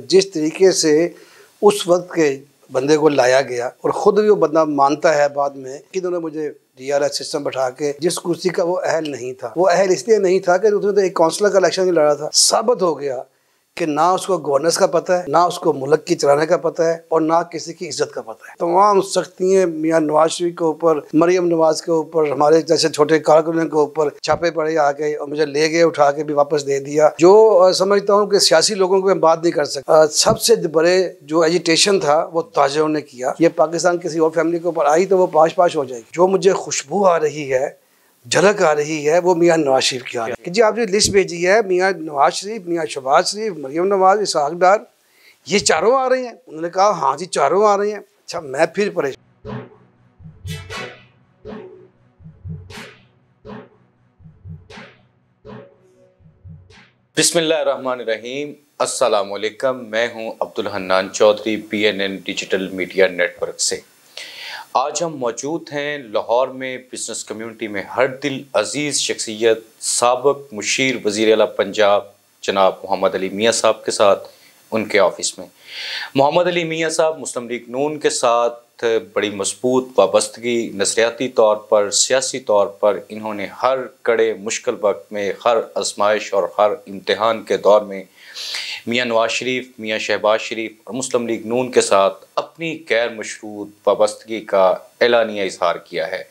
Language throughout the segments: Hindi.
जिस तरीके से उस वक्त के बंदे को लाया गया और ख़ुद भी वो बंदा मानता है बाद में कि इन्होंने मुझे DRS सिस्टम बैठा के, जिस कुर्सी का वो अहल नहीं था, वो अहल इसलिए नहीं था कि उसने तो एक काउंसलर का इलेक्शन ही लड़ा था। साबित हो गया कि ना उसको गवर्नेंस का पता है, ना उसको मुल्क की चलाने का पता है और ना किसी की इज्जत का पता है। तमाम सख्तियाँ मियाँ नवाज शरीफ के ऊपर, मरियम नवाज के ऊपर, हमारे जैसे छोटे कारकुनों के ऊपर छापे पड़े आके और मुझे ले गए, उठा के भी वापस दे दिया। जो समझता हूँ कि सियासी लोगों को मैं बात नहीं कर सकता। सबसे बड़े जो एजिटेशन था वो ताजरों ने किया। ये पाकिस्तान किसी और फैमिली के ऊपर आई तो वो पाश पाश हो जाएगी। जो मुझे खुशबू आ रही है, झलक आ रही है, वो मियाँ नवाज शरीफ की आ रही है कि जी आपने लिस्ट भेजी है, मियाँ नवाज शरीफ, मियाँ शहबाज शरीफ, मरियम नवाज, इसहाक डार, ये चारों आ रहे हैं। उन्होंने कहा हाँ जी चारों आ रहे हैं। अच्छा, मैं फिर परेशान। बिस्मिल्लाहिर्रहमानिर्रहीम, अस्सलामुअलैकुम। मैं हूं Abdul Hannan Chaudhary, PNN digital media network से। आज हम मौजूद हैं लाहौर में बिज़नेस कम्युनिटी में हर दिल अजीज़ शख्सियत साबिक मुशीर वज़ीर आला पंजाब जनाब मोहम्मद अली मियाँ साहब के साथ उनके ऑफिस में। मोहम्मद अली मियाँ साहब मुस्लिम लीग नून के साथ बड़ी मजबूत वाबस्तगी, नज़रियाती तौर पर, सियासी तौर पर इन्होंने हर कड़े मुश्किल वक्त में, हर आजमाइश और हर इम्तिहान के दौर में मियाँ नवाज शरीफ, मियाँ शहबाज शरीफ और मुस्लिम लीग नून के साथ अपनी गैर मशरूत वाबस्तगी का एलानिया इजहार किया है।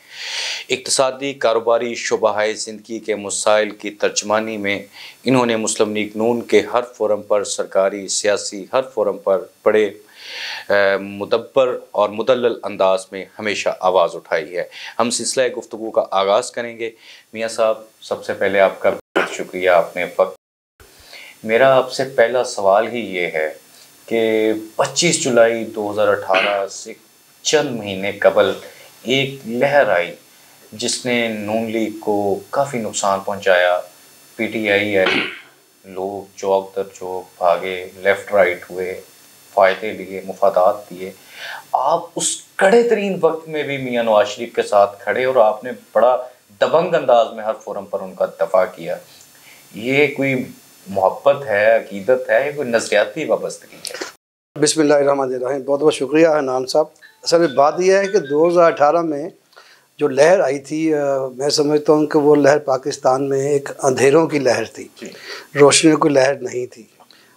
इक़्तिसादी कारोबारी शोबाए ज़िंदगी के मसाइल की तर्जमानी में इन्होंने मुस्लिम लीग नून के हर फोरम पर, सरकारी सियासी हर फोरम पर बड़े मुदब्बर और मुदल्लल अंदाज में हमेशा आवाज़ उठाई है। हम सिलसिला गुफ्तगू का आगाज़ करेंगे। मियाँ साहब, सबसे पहले आपका बहुत शुक्रिया, आपने वक्त। मेरा आपसे पहला सवाल ही ये है कि 25 जुलाई 2018 से चंद महीने कबल एक लहर आई जिसने नून लीग को काफ़ी नुकसान पहुंचाया। PTI आई, लोग चौक दर चौक भागे, लेफ़्ट राइट हुए, फ़ायदे लिए, मुफादात दिए। आप उस कड़े तरीन वक्त में भी मियाँ नवाज शरीफ के साथ खड़े और आपने बड़ा दबंग अंदाज में हर फोरम पर उनका दफा किया। ये कोई मोहब्बत है, अकीदत है, या कोई नज़रियाती वाबस्तगी है? बिस्मिल्लाहिर्रहमानिर्रहीम। बहुत बहुत शुक्रिया हन्नान साहब। असल में बात यह है कि 2018 में जो लहर आई थी, मैं समझता हूँ कि वो लहर पाकिस्तान में एक अंधेरों की लहर थी, रोशनी की लहर नहीं थी।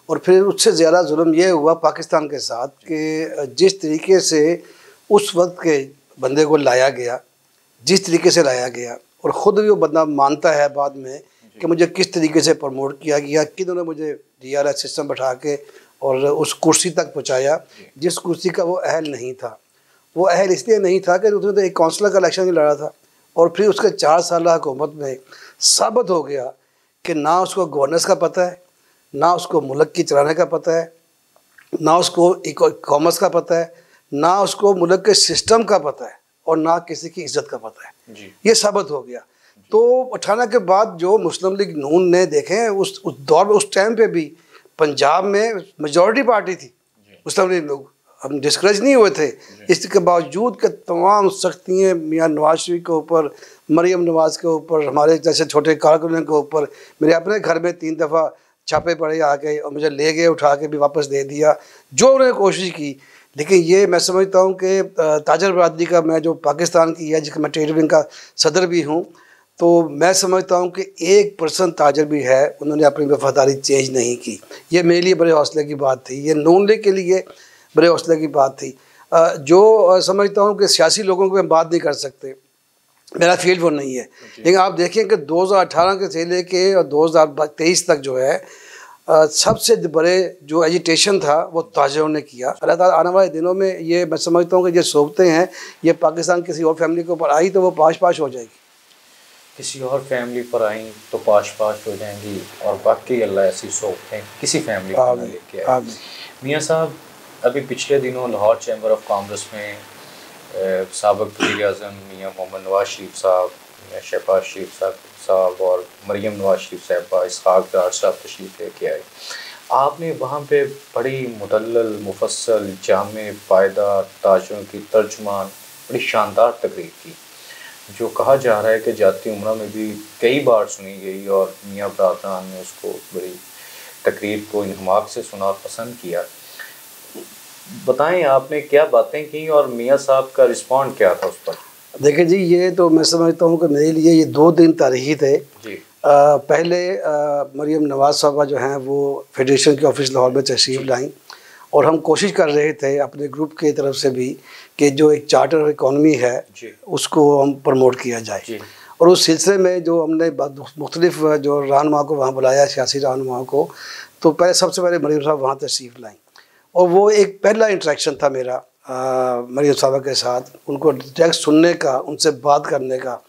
और फिर उससे ज़्यादा जुल्म यह हुआ पाकिस्तान के साथ कि जिस तरीके से उस वक्त के बंदे को लाया गया, जिस तरीके से लाया गया और ख़ुद भी वो बंदा मानता है बाद में कि मुझे किस तरीके से प्रमोट किया गया, कि उन्होंने मुझे DRS सिस्टम बैठा के और उस कुर्सी तक पहुँचाया जिस कुर्सी का वो अहल नहीं था। वो अहल इसलिए नहीं था कि उसने तो एक काउंसलर का इलेक्शन ही लड़ा था। और फिर उसके 4 साल हुकूमत में साबित हो गया कि ना उसको गवर्नेंस का पता है, ना उसको मुल्क की चलाने का पता है, ना उसको कॉमर्स का पता है, ना उसको मुल्क के सिस्टम का पता है और ना किसी की इज्जत का पता है। ये साबित हो गया। तो 18 के बाद जो मुस्लिम लीग नून ने देखें उस दौर में, उस टाइम पे भी पंजाब में मेजॉरिटी पार्टी थी मुस्लिम लीग। लोग हम डिस्करेज नहीं हुए थे, इसके बावजूद कि तमाम सख्तियाँ मियाँ नवाज शरीफ के ऊपर, मरियम नवाज के ऊपर, हमारे जैसे छोटे कारकुनों के ऊपर, मेरे अपने घर में 3 दफ़ा छापे पड़े आके और मुझे ले गए, उठा के भी वापस दे दिया। जो उन्होंने कोशिश की, लेकिन ये मैं समझता हूँ कि ताजर बरादरी का, मैं जो पाकिस्तान की है जिसका मैं ट्रेड यूनियन का सदर भी हूँ, तो मैं समझता हूँ कि 1% ताजर भी है उन्होंने अपनी वफादारी चेंज नहीं की। ये मेरे लिए बड़े हौसले की बात थी, ये नून लीग के लिए बड़े हौसले की बात थी। जो समझता हूँ कि सियासी लोगों को हम बात नहीं कर सकते, मेरा फील्ड वो नहीं है। लेकिन आप देखें कि 2018 के से लेके और 2023 तक जो है सबसे बड़े जो एजिटेशन था वो ताजरों ने किया। अल्लाह ताला आने वाले दिनों में, ये मैं समझता हूँ कि ये सोचते हैं ये पाकिस्तान किसी और फैमिली के ऊपर आई तो वो पाश पाश हो जाएगी, किसी और फैमिली पर आई तो पाश पाश हो जाएंगी, और बाकी अल्लाह ऐसी सोचते हैं किसी फैमिली को ना लेके आए। मियाँ साहब, अभी पिछले दिनों लाहौर चैम्बर ऑफ कॉमर्स में साबिक़ वज़ीर-ए-आज़म मियाँ मोहम्मद नवाज शरीफ साहब, मियाँ शहबाज शरीफ साहब और मरियम नवाज शरीफ साहबा, इसहाक डार साहब तशरीफ़ लेके आए। आपने वहाँ पे बड़ी मुदल्लल, मुफस्सल, जामे, पायदार, ताजरों की तर्जुमान बड़ी शानदार तकरीर की, जो कहा जा रहा है कि जाती उम्रा में भी कई बार सुनी गई और मियाँ बरादरान ने उसको बड़ी तकरीर को इंहमाक से सुना और पसंद किया। बताएं आपने क्या बातें की और मियाँ साहब का रिस्पॉन्ड क्या था उस पर? देखिए जी, ये तो मैं समझता हूँ कि मेरे लिए ये 2 दिन तारीखी थे जी। पहले मरियम नवाज़ साहबा जो हैं वो फेडरेशन के ऑफिस लाहौर में तशरीफ़ लाईं और हम कोशिश कर रहे थे अपने ग्रुप की तरफ से भी कि जो एक चार्टर ऑफ इकॉनमी है उसको हम प्रमोट किया जाए। और उस सिलसिले में जो हमने मुख्तलिफ जो रहनुमा को वहाँ बुलाया, सियासी रहनुमा को, तो पहले सबसे पहले मरियम साहब वहाँ तशरीफ़ लाईं और वो एक पहला इंटरेक्शन था मेरा मरियम साहबा के साथ, उनको डायरेक्ट सुनने का, उनसे बात करने का।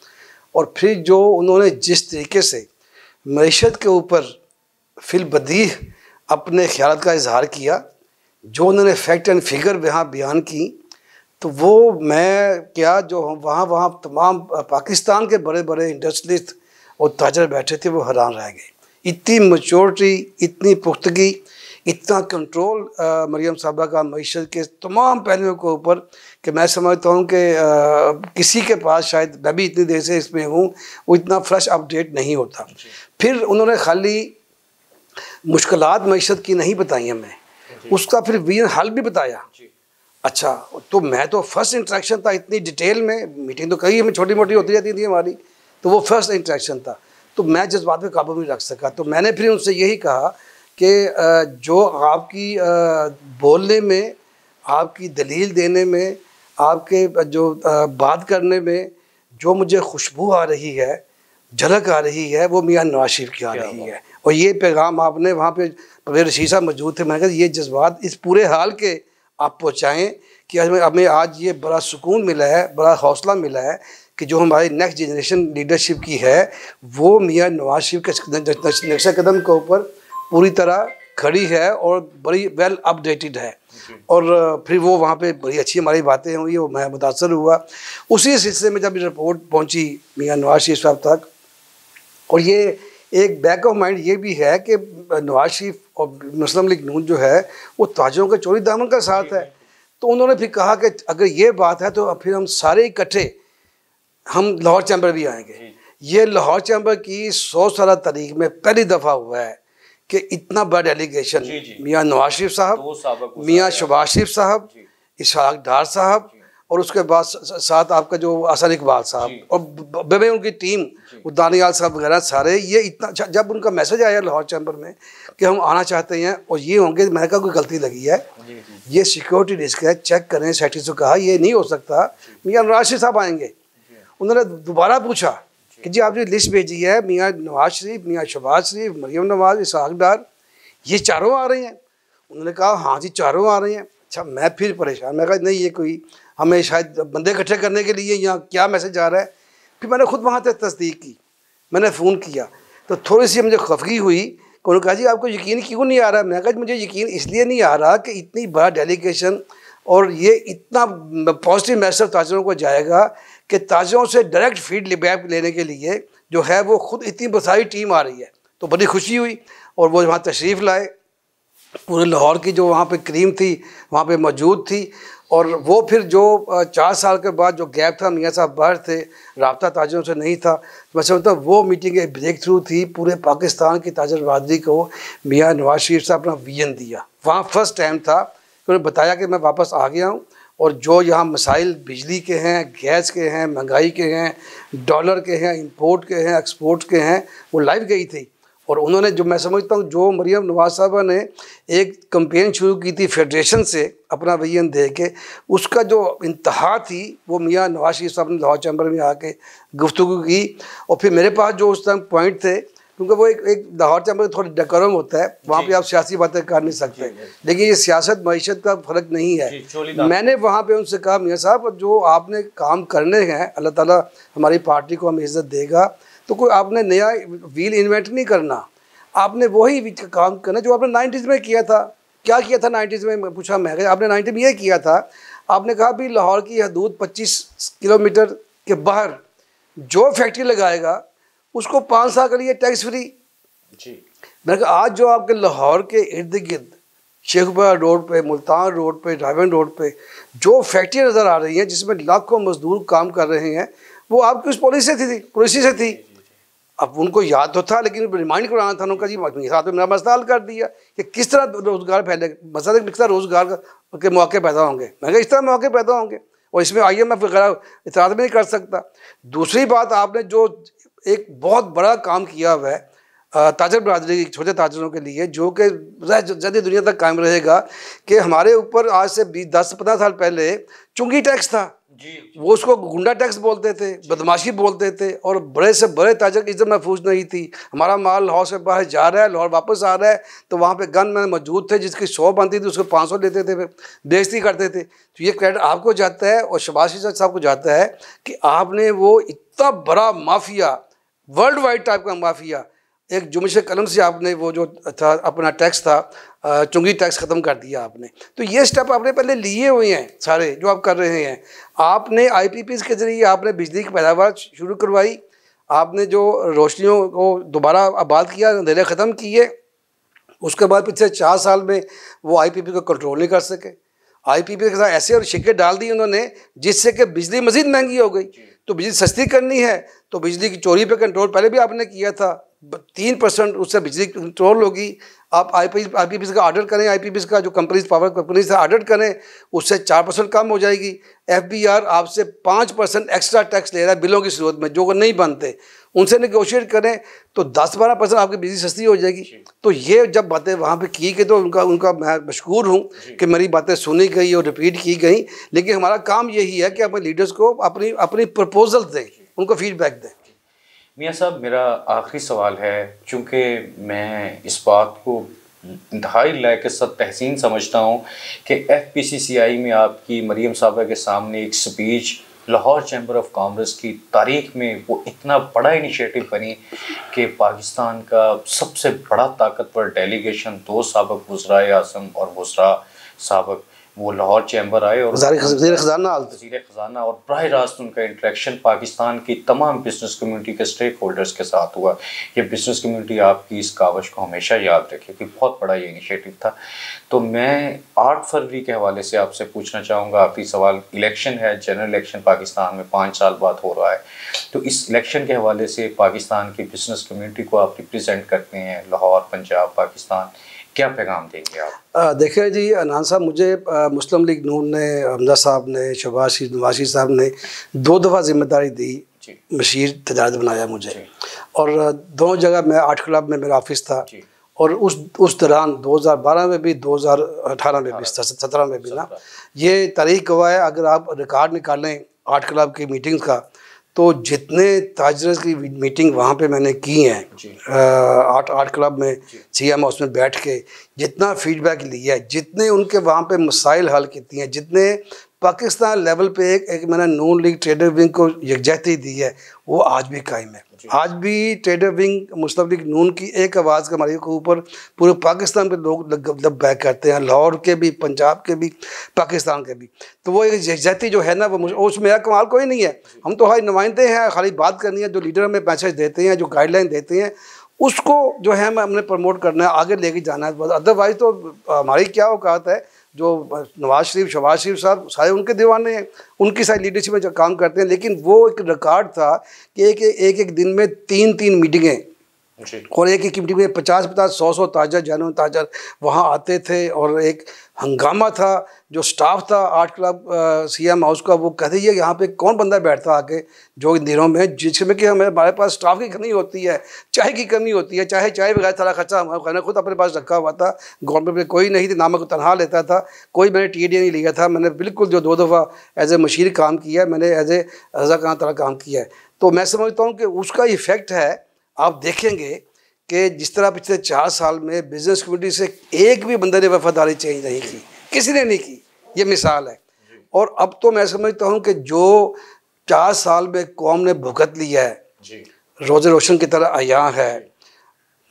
और फिर जो उन्होंने जिस तरीके से मईशत के ऊपर फिलबदीह अपने ख्याल का इजहार किया, जो उन्होंने फैक्ट एंड फिगर वहाँ बयान की, तो वो मैं क्या जो वहाँ तमाम पाकिस्तान के बड़े बड़े इंडस्ट्रियलिस्ट और ताजर बैठे थे वो हैरान रह गए। इतनी मैच्योरिटी, इतनी पुख्तगी, इतना कंट्रोल मरियम साहबा का मईशत के तमाम पहलुओं के ऊपर कि मैं समझता हूँ कि किसी के पास, शायद मैं भी इतनी देर से इसमें हूँ, वो इतना फ्रेश अपडेट नहीं होता। फिर उन्होंने खाली मुश्किलात मईशत की नहीं बताई हमें, उसका फिर वीन हल भी बताया। अच्छा, तो मैं तो फर्स्ट इंटरेक्शन था इतनी डिटेल में, मीटिंग तो कई हमें छोटी मोटी होती रहती थी हमारी, तो वो फर्स्ट इंटरेक्शन था, तो मैं जज्बात पे काबू नहीं रख सका। तो मैंने फिर उनसे यही कहा कि जो आपकी बोलने में, आपकी दलील देने में, आपके जो बात करने में जो मुझे खुशबू आ रही है, झलक आ रही है, वो मियाँ नवाज शरीफ की आ रही है। और ये पैगाम आपने वहाँ पे परवेज़ रशीद साहब मौजूद थे, मैंने कहा ये जज्बात इस पूरे हाल के आप पहुँचाएँ कि हमें आज ये बड़ा सुकून मिला है, बड़ा हौसला मिला है कि जो हमारी नेक्स्ट जनरेशन लीडरशिप की है वो मियाँ नवाज शरीफ के नक्शा कदम के ऊपर पूरी तरह खड़ी है और बड़ी वेल अपडेटेड है। और फिर वो वहाँ पे बड़ी अच्छी हमारी बातें हुई, वो मैं मुतासर हुआ। उसी सिलसिले में जब रिपोर्ट पहुँची मियाँ नवाज शरीफ साहब तक, और ये एक बैक ऑफ माइंड ये भी है कि नवाज शरीफ और मुस्लिम लीग नून जो है वो ताजरों के चोरी दामन का साथ है। तो उन्होंने फिर कहा कि अगर ये बात है तो फिर हम सारे इकट्ठे हम लाहौर चैम्बर भी आएंगे। ये लाहौर चैम्बर की 100 साल तारीख में पहली दफ़ा हुआ है कि इतना बड़ा डेलीगेशन मियाँ नवाज शरीफ साहब, मियाँ शहबाज शरीफ साहब, इसहाक डार साहब और उसके बाद साथ आपका जो हसन इकबाल साहब और बेबे उनकी टीम, दानियाल साहब वगैरह सारे, ये इतना जब उनका मैसेज आया लाहौर चैम्बर में कि हम आना चाहते हैं और ये होंगे, मैंने कहा कोई गलती लगी है, ये सिक्योरिटी रिस्क है, चेक करें। सेक्रेटरी से कहा ये नहीं हो सकता, मियाँ नवाज शरीफ साहब आएंगे। उन्होंने दोबारा पूछा कि जी आपने लिस्ट भेजी है, मियाँ नवाज शरीफ, मियाँ शहबाज शरीफ, मरियम नवाज, इसहाक डार, ये चारों आ रहे हैं? उन्होंने कहा हाँ जी चारों आ रहे हैं। अच्छा, मैं फिर परेशान, मैं कहा नहीं ये कोई हमें शायद बंदे इकट्ठे करने के लिए यहाँ क्या मैसेज आ रहा है। फिर मैंने खुद वहाँ तक तस्दीक की, मैंने फ़ोन किया तो थोड़ी सी मुझे खफगी हुई। उन्होंने कहा जी आपको यकीन क्यों नहीं आ रहा? मैंने कहा मुझे यकीन इसलिए नहीं आ रहा कि इतनी बड़ा डेलीगेशन और ये इतना पॉजिटिव मैसेज ताजरों को जाएगा कि ताजरों से डायरेक्ट फीडबैक लेने के लिए जो है वो खुद इतनी सारी टीम आ रही है। तो बड़ी खुशी हुई और वो वहाँ तशरीफ़ लाए, पूरे लाहौर की जो वहाँ पे क्रीम थी वहाँ पे मौजूद थी। और वो फिर जो 4 साल के बाद जो गैप था, मियाँ साहब बाहर थे, राब्ता ताजरों से नहीं था, मैं समझता वो मीटिंग एक ब्रेक थ्रू थी पूरे पाकिस्तान की ताजर बहादुरी को। मियाँ नवाज शरीफ साहब अपना विजन दिया, वहाँ फर्स्ट टाइम था उन्होंने बताया कि मैं वापस आ गया हूँ और जो यहाँ मसाइल बिजली के हैं, गैस के हैं, महंगाई के हैं, डॉलर के हैं, इंपोर्ट के हैं, एक्सपोर्ट के हैं, वो लाइव गई थी। और उन्होंने जो मैं समझता हूँ जो मरियम नवाज साहबा ने एक कंपेन शुरू की थी फेडरेशन से अपना विजन दे के, उसका जो इंतहा थी वो मियाँ नवाज शरीफ साहब ने लाहौर चैम्बर में आके गुफ्तगू की। और फिर मेरे पास जो उस टाइम पॉइंट थे, क्योंकि वो एक लाहौर चैम्बर थोड़ा डेकोरम होता है, वहाँ पे आप सियासी बातें कर नहीं सकते, लेकिन ये सियासत मईशत का फ़र्क नहीं है। मैंने वहाँ पे उनसे कहा मियाँ साहब जो आपने काम करने हैं अल्लाह ताला हमारी पार्टी को हमें इज़्ज़त देगा, तो कोई आपने नया व्हील इन्वेंट नहीं करना, आपने वही काम करना जो आपने 90s में किया था। क्या किया था 90s में? पूछा मैं, आपने 90 में ये किया था, आपने कहा भी लाहौर की हदूद 25 किलोमीटर के बाहर जो फैक्ट्री लगाएगा उसको 5 साल के लिए टैक्स फ्री। मैंने कहा आज जो आपके लाहौर के इर्द गिर्द शेखुपुरा रोड पे, मुल्तान रोड पे, रायवन रोड पे जो फैक्ट्री नज़र आ रही हैं जिसमें लाखों मजदूर काम कर रहे हैं, वो आपकी उस पॉलिसी से थी। अब उनको याद तो था, लेकिन रिमाइंड कराना था उनका, जी साथ में मेरा मसला हल कर दिया कि किस तरह रोज़गार फैले, मसला किस तरह रोज़गार के मौके पैदा होंगे। मैं कहा इस तरह मौके पैदा होंगे, और इसमें IMF वगैरह इतराज़ भी नहीं कर सकता। दूसरी बात, आपने जो एक बहुत बड़ा काम किया हुआ है ताजर बरादरी, छोटे ताजरों के लिए, जो कि जल्दी दुनिया तक कायम रहेगा, कि हमारे ऊपर आज से 10-15 साल पहले चुंगी टैक्स था जी। वो उसको गुंडा टैक्स बोलते थे, बदमाशी बोलते थे, और बड़े से बड़े ताजर की इज्जत महफूज नहीं थी। हमारा माल लाहौर से बाहर जा रहा है, लाहौर वापस आ रहा है, तो वहाँ पे गन मैन मौजूद थे, जिसकी 100 बनती थी उसको 500 लेते थे, फिर बेइज्जती करते थे। तो ये क्रेडिट आपको जाता है और शहबाज शरीफ साहब को जाता है कि आपने वो इतना बड़ा माफिया, वर्ल्ड वाइड टाइप का माफिया, एक जुम्मन कलम से आपने वो जो था अपना टैक्स था, चुंगी टैक्स ख़त्म कर दिया आपने। तो ये स्टेप आपने पहले लिए हुए हैं सारे जो आप कर रहे हैं। आपने IPPs के ज़रिए आपने बिजली की पैदावार शुरू करवाई, आपने जो रोशनियों को दोबारा आबाद किया, अंधेरे ख़त्म किए। उसके बाद पिछले 4 साल में वो IPP को कंट्रोल नहीं कर सके। IPP के साथ ऐसे और शिक्के डाल दिए उन्होंने, जिससे कि बिजली मज़ीद महंगी हो गई। तो बिजली सस्ती करनी है तो बिजली की चोरी पे कंट्रोल पहले भी आपने किया था, 3% उससे बिजली कंट्रोल होगी। आप IPPs का ऑर्डर करें, IPPs का जो कंपनीज, पावर कंपनीज से ऑर्डर करें, उससे 4% कम हो जाएगी। FBR आपसे 5% एक्स्ट्रा टैक्स ले रहा है बिलों की सूरत में, जो नहीं बनते, उनसे नेगोशिएट करें तो 10-12% आपकी बिजली सस्ती हो जाएगी। तो ये जब बातें वहाँ पे की गई तो उनका मैं मशकूर हूँ कि मेरी बातें सुनी गई और रिपीट की गई। लेकिन हमारा काम यही है कि अपने लीडर्स को अपनी प्रपोजल दें, उनको फीडबैक दें। मियाँ साहब, मेरा आखिरी सवाल है, चूँकि मैं इस बात को इंतहाई लायक तहसीन समझता हूँ कि FPCCI में आपकी मरीम साहबा के सामने एक speech Lahore chamber of commerce की तारीख में वो इतना बड़ा इनिशिएटिव बनी कि पाकिस्तान का सबसे बड़ा ताकतवर डेलीगेशन, 2 साबिक़ वज़राए आज़म और वज़रा साबिक़, वो लाहौर चैम्बर आए और वज़ीर ख़ज़ाना और बराह रास्त उनका इंटरेक्शन पाकिस्तान की तमाम बिजनेस कम्युनिटी के स्टेक होल्डर्स के साथ हुआ। ये बिजनेस कम्युनिटी आपकी इस कावश को हमेशा याद रखे कि बहुत बड़ा ये इनिशिएटिव था। तो मैं 8 फरवरी के हवाले से आपसे पूछना चाहूँगा, आखिरी सवाल। इलेक्शन है, जनरल इलेक्शन पाकिस्तान में 5 साल बाद हो रहा है, तो इस इलेक्शन के हवाले से पाकिस्तान की बिजनेस कम्युनिटी को आप रिप्रेजेंट करते हैं, लाहौर, पंजाब, पाकिस्तान, क्या पैगाम देंगे आप? देखिए जी अनान साहब, मुझे मुस्लिम लीग नून ने, हमजा साहब ने, शहबाज नवाज़ साहब ने 2 दफ़ा जिम्मेदारी दी, मशीर तजारत बनाया मुझे, और 2 जगह मैं 8 क्लब में मेरा ऑफिस था, और उस दौरान 2012 में भी, 2018 में भी, 17 में भी ना, ये तारीख हुआ है। अगर आप रिकॉर्ड निकालें 8 क्लब की मीटिंग्स का, तो जितने ताजरस की मीटिंग वहाँ पे मैंने की हैं 8 क्लब में, CM हाउस में बैठ के जितना फीडबैक लिया है, जितने उनके वहाँ पे मसाइल हल किए हैं, जितने पाकिस्तान लेवल पे एक मैंने नून लीग ट्रेडर विंग को यकजहती दी है, वो आज भी कायम है। आज भी ट्रेडर विंग मुस्लिम लीग नून की एक आवाज़ के हमारे ऊपर पूरे पाकिस्तान पे लोग लब बैक करते हैं, लाहौर के भी, पंजाब के भी, पाकिस्तान के भी। तो वो एक यकजहती जो है ना, वो उसमें मेरा कमाल कोई नहीं है। हम तो खाली नुमाइंदे हैं, खाली बात करनी है। जो लीडर हमें मैसेज देते हैं, जो गाइडलाइन देते हैं, उसको जो है हमने प्रमोट करना है, आगे लेके जाना है। अदरवाइज़ तो हमारी क्या औकात है। जो नवाज शरीफ, शहबाज शरीफ साहब सारे उनके दीवाने हैं, उनकी सारी लीडरशिप में जो काम करते हैं। लेकिन वो एक रिकॉर्ड था कि एक दिन में 3 मीटिंगें, और एक मीटिंग में 50-50, 100 ताजर, जानवर ताजर वहाँ आते थे, और एक हंगामा था। जो स्टाफ था 8 क्लब CM हाउस का, वो कहते हैं यहाँ पे कौन बंदा बैठता आके जो इन दिनों में, जिसमें कि हमारे पास स्टाफ की कमी होती है, चाय की कमी होती है, चाय बगैर सारा खर्चा मैंने खुद अपने पास रखा हुआ था। गवर्नमेंट में कोई नहीं थी, नाम को तनहा लेता था, कोई मैंने TDA नहीं लिया था। मैंने बिल्कुल जो 2 दफ़ा एज ए मशीर काम किया है, मैंने एज ए रज़ाकाना तरह काम किया है। तो मैं समझता हूँ कि उसका इफ़ेक्ट है। आप देखेंगे कि जिस तरह पिछले 4 साल में बिजनेस कम्युनिटी से एक भी बंदे ने वफादारी चेंज नहीं की, किसी ने नहीं की, ये मिसाल है। और अब तो मैं समझता हूँ कि जो 4 साल में कौम ने भुगत लिया है, रोज़े रोशन की तरह आया है,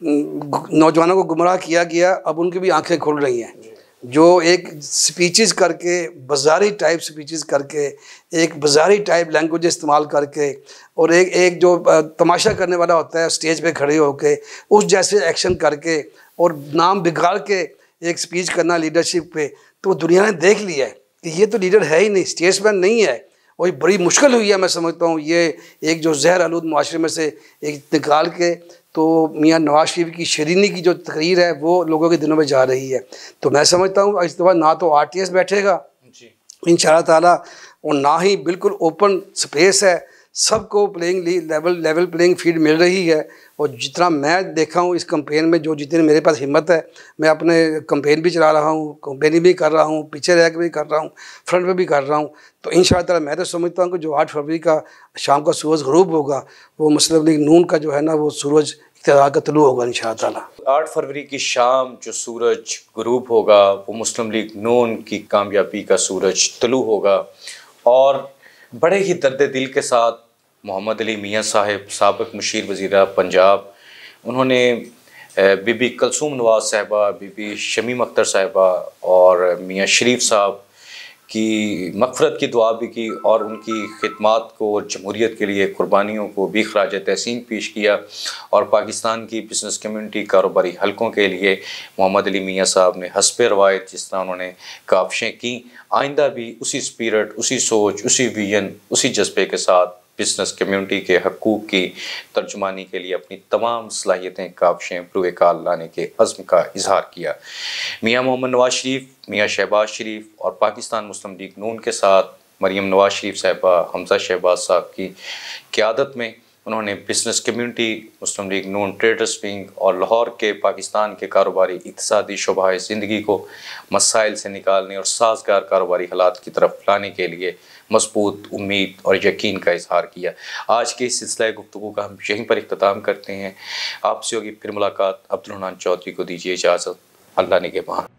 नौजवानों को गुमराह किया गया, अब उनकी भी आंखें खुल रही हैं। जो एक स्पीचेस करके, बाजारी टाइप स्पीचेस करके, एक बाजारी टाइप लैंग्वेज इस्तेमाल करके, और एक जो तमाशा करने वाला होता है स्टेज पे खड़े होके, उस जैसे एक्शन करके और नाम बिगाड़ के एक स्पीच करना लीडरशिप पे, तो दुनिया ने देख लिया है कि ये तो लीडर है ही नहीं, स्टेट्समैन नहीं है। और ये बड़ी मुश्किल हुई है। मैं समझता हूँ ये एक जो जहर आलूद मुआशरे में से एक निकाल के तो मियाँ नवाज शरीफ की शरीनी की जो तकरीर है वो लोगों के दिलों में जा रही है। तो मैं समझता हूँ इस दफ़ा ना तो RTS बैठेगा इंशाअल्लाह ताला, और ना ही बिल्कुल ओपन स्पेस है, सबको प्लेइंग लेवल प्लेइंग फील्ड मिल रही है। और जितना मैं देखा हूँ इस कैंपेन में, जो जितनी मेरे पास हिम्मत है, मैं अपने कैंपेन भी चला रहा हूँ, कैंपेनिंग भी कर रहा हूँ, पीछे रह के भी कर रहा हूँ, फ्रंट में भी कर रहा हूँ। तो इंशाअल्लाह ताला मैं तो समझता हूँ कि जो 8 फरवरी का शाम का सूरज ग़ुरूब होगा वो मुस्लिम लीग नून का जो है ना वो सूरज इक़्तिदार का तुलू होगा इंशाअल्लाह ताला। 8 फरवरी की शाम जो सूरज ग़ुरूब होगा वो मुस्लिम लीग नून की कामयाबी का सूरज तुलू होगा। और बड़े ही दर्द दिल के साथ मोहम्मद अली मियाँ साहब, साबिक़ मुशीर वज़ीर पंजाब, उन्होंने बीबी कुलसूम नवाज़ साहिबा, बीबी शमीम अख्तर साहिबा और मियाँ शरीफ साहब की मग़फ़िरत की दुआ भी की और उनकी खिदमात को और जमहूरियत के लिए कुर्बानियों को भी ख़राज तहसीन पेश किया। और पाकिस्तान की बिज़नेस कम्युनिटी कारोबारी हलकों के लिए मोहम्मद अली मियाँ साहब ने हस्बे रवायत जिस तरह उन्होंने काविशें की, आइंदा भी उसी स्पिरिट, उसी सोच, उसी विजन, उसी जज्बे के साथ बिज़नेस कम्युनिटी के हकूक़ की तर्जुमानी के लिए अपनी तमाम सलाहियतें, काविशें बरूए कार लाने के अज़्म का इजहार किया। मियाँ मोहम्मद नवाज शरीफ, मियाँ शहबाज शरीफ और पाकिस्तान मुस्लिम लीग नून के साथ मरियम नवाज शरीफ साहिबा, हमज़ा शहबाज साहब की क़यादत में उन्होंने बिज़नेस कम्युनिटी, मुस्लिम लीग नून ट्रेडर्स विंग और लाहौर के पाकिस्तान के कारोबारी इक़्तिसादी शोबाए ज़िंदगी को मसाइल से निकालने और साज़गार कारोबारी हालात की तरफ लाने के लिए मज़बूत उम्मीद और यकीन का इजहार किया। आज के इस सिलसिला गुफ्तगू का हम यहीं पर इख्तिताम करते हैं। आपसे होगी फिर मुलाकात। अब्दुल हन्नान चौधरी को दीजिए इजाज़त। अल्लाह निगहबान।